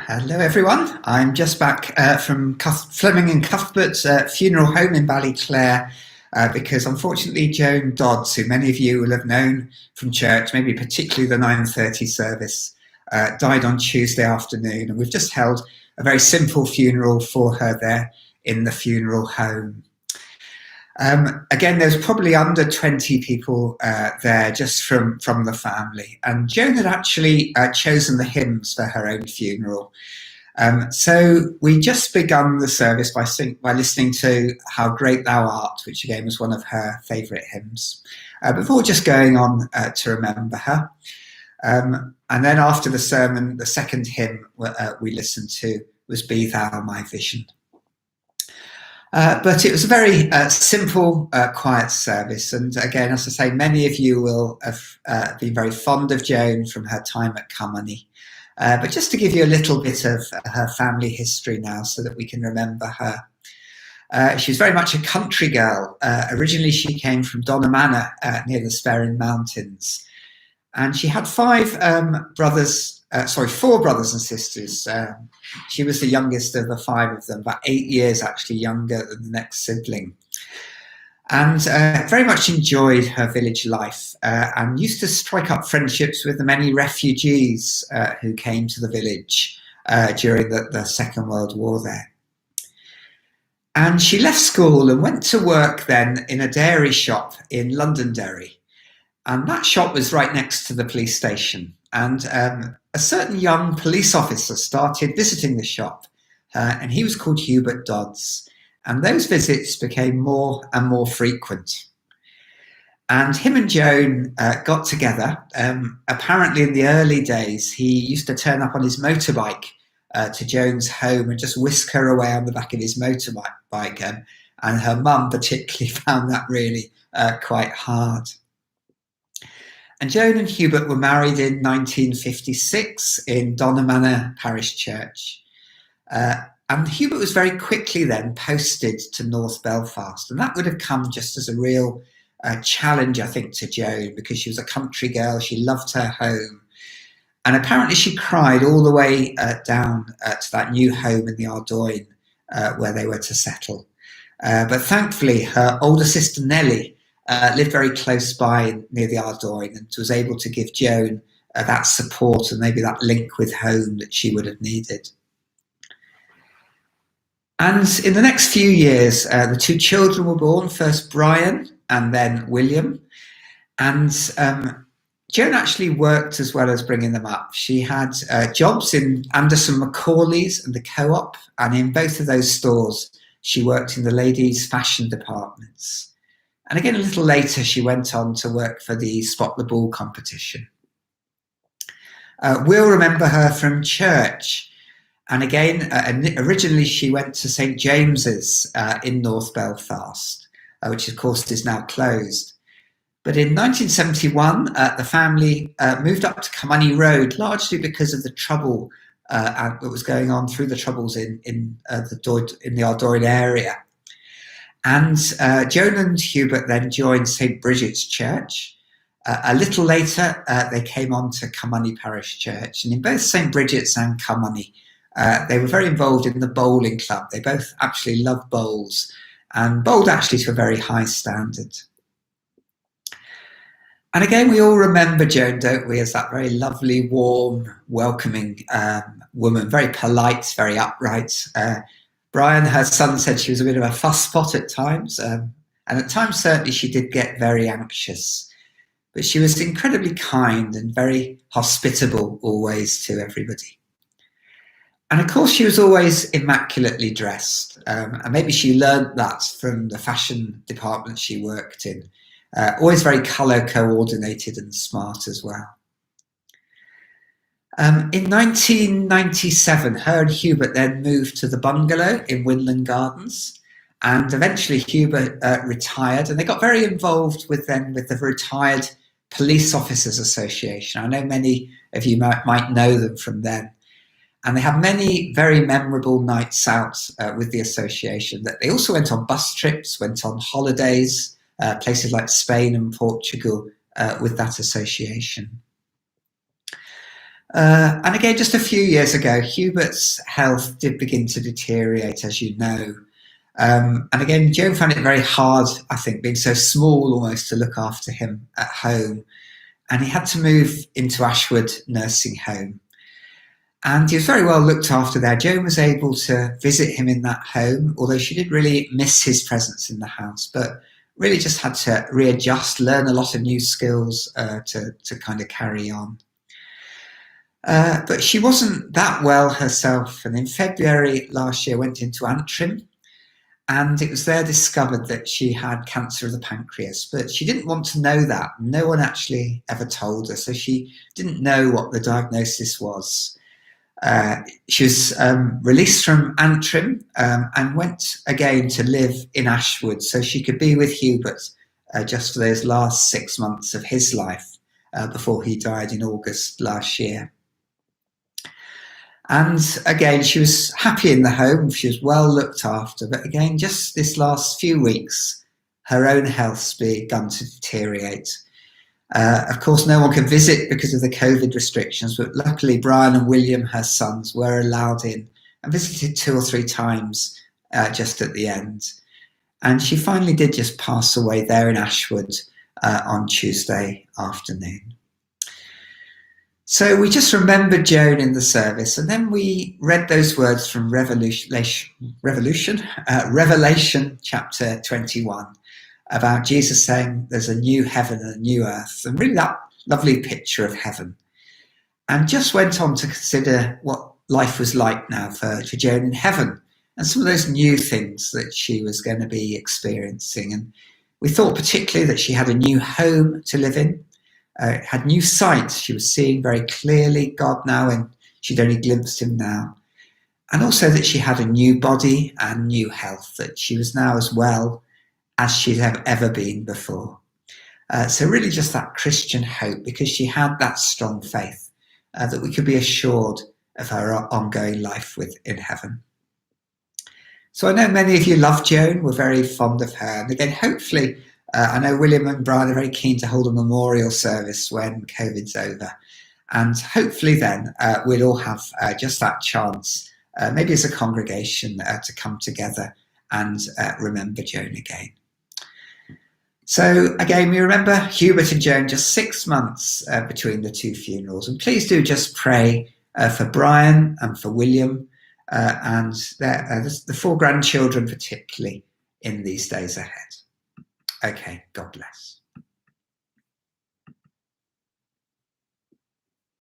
Hello everyone, I'm just back from Fleming and Cuthbert's funeral home in Ballyclare because unfortunately Joan Dodds, who many of you will have known from church, maybe particularly the 9:30 service, died on Tuesday afternoon, and we've just held a very simple funeral for her there in the funeral home. Again, there's probably under 20 people there just from the family. And Joan had actually chosen the hymns for her own funeral. So we just begun the service by listening to How Great Thou Art, which again was one of her favourite hymns, before just going on to remember her. And then after the sermon, the second hymn we listened to was Be Thou My Vision. But it was a very simple, quiet service. And again, as I say, many of you will have been very fond of Joan from her time at Carnmoney. But just to give you a little bit of her family history now so that we can remember her. She was very much a country girl. Originally, she came from Manor near the Sperrin Mountains. And she had four brothers and sisters. She was the youngest of the five of them, about 8 years actually younger than the next sibling. And very much enjoyed her village life and used to strike up friendships with the many refugees who came to the village during the Second World War there. And she left school and went to work then in a dairy shop in Londonderry. And that shop was right next to the police station. And a certain young police officer started visiting the shop, and he was called Hubert Dodds. And those visits became more and more frequent. And him and Joan got together. Apparently in the early days, he used to turn up on his motorbike to Joan's home and just whisk her away on the back of his motorbike. And her mum particularly found that really quite hard. And Joan and Hubert were married in 1956 in Margaret. And Hubert was very quickly then posted to North Belfast. And that would have come just as a real challenge, I think, to Joan, because she was a country girl. She loved her home. And apparently she cried all the way down to that new home in the Ardoyne where they were to settle. But thankfully, her older sister Nellie lived very close by near the Ardoyne and was able to give Joan that support and maybe that link with home that she would have needed. And in the next few years, the two children were born, first Brian and then William. And Joan actually worked as well as bringing them up. She had jobs in Anderson Macaulay's and the Co-op, and in both of those stores, she worked in the ladies' fashion departments. And again, a little later, she went on to work for the Spot the Ball competition. We'll remember her from church. And again, originally she went to St. James's in North Belfast, which of course is now closed. But in 1971, the family moved up to Carnmoney Road, largely because of the trouble that was going on through the Troubles in the Ardoyne area. And Joan and Hubert then joined St. Bridget's Church. A little later, they came on to Carnmoney-Parish-Church. And in both St. Bridget's and Carnmoney, they were very involved in the bowling club. They both actually loved bowls and bowled actually to a very high standard. And again, we all remember Joan, don't we, as that very lovely, warm, welcoming woman, very polite, very upright. Brian, her son, said she was a bit of a fusspot at times. And at times, certainly, she did get very anxious. But she was incredibly kind and very hospitable always to everybody. And of course, she was always immaculately dressed. And maybe she learned that from the fashion department she worked in. Always very colour coordinated and smart as well. In 1997, her and Hubert then moved to the bungalow in Winland Gardens. And eventually Hubert retired, and they got very involved with the Retired Police Officers Association. I know many of you might know them from then. And they had many very memorable nights out with the association. They also went on bus trips, went on holidays, places like Spain and Portugal with that association. And again, just a few years ago, Hubert's health did begin to deteriorate, as you know. And again, Joan found it very hard, I think, being so small almost, to look after him at home. And he had to move into Ashwood Nursing Home. And he was very well looked after there. Joan was able to visit him in that home, although she did really miss his presence in the house, but really just had to readjust, learn a lot of new skills to kind of carry on. But she wasn't that well herself, and in February last year went into Antrim, and it was there discovered that she had cancer of the pancreas. But she didn't want to know that. No one actually ever told her, so she didn't know what the diagnosis was. She was released from Antrim and went again to live in Ashwood so she could be with Hubert just for those last 6 months of his life before he died in August last year. And again, she was happy in the home. She was well looked after. But again, just this last few weeks, her own health's begun to deteriorate. Of course, no one can visit because of the COVID restrictions, but luckily Brian and William, her sons, were allowed in and visited 2 or 3 times just at the end. And she finally did just pass away there in Ashwood on Tuesday afternoon. So we just remembered Joan in the service, and then we read those words from Revelation chapter 21. About Jesus saying there's a new heaven and a new earth, and really that lovely picture of heaven. And just went on to consider what life was like now for Joan in heaven, and some of those new things that she was going to be experiencing. And we thought particularly that she had a new home to live in, had new sight. She was seeing very clearly God now, and she'd only glimpsed him now. And also that she had a new body and new health, that she was now as well as she'd ever been before. So really just that Christian hope, because she had that strong faith that we could be assured of her ongoing life in heaven. So I know many of you love Joan, were very fond of her. And again, hopefully, I know William and Brian are very keen to hold a memorial service when COVID's over. And hopefully then we'll all have just that chance, maybe as a congregation, to come together and remember Joan again. So again, we remember Hubert and Joan, just 6 months between the 2 funerals. And please do just pray for Brian and for William and the 4 grandchildren particularly in these days ahead. Okay, God bless.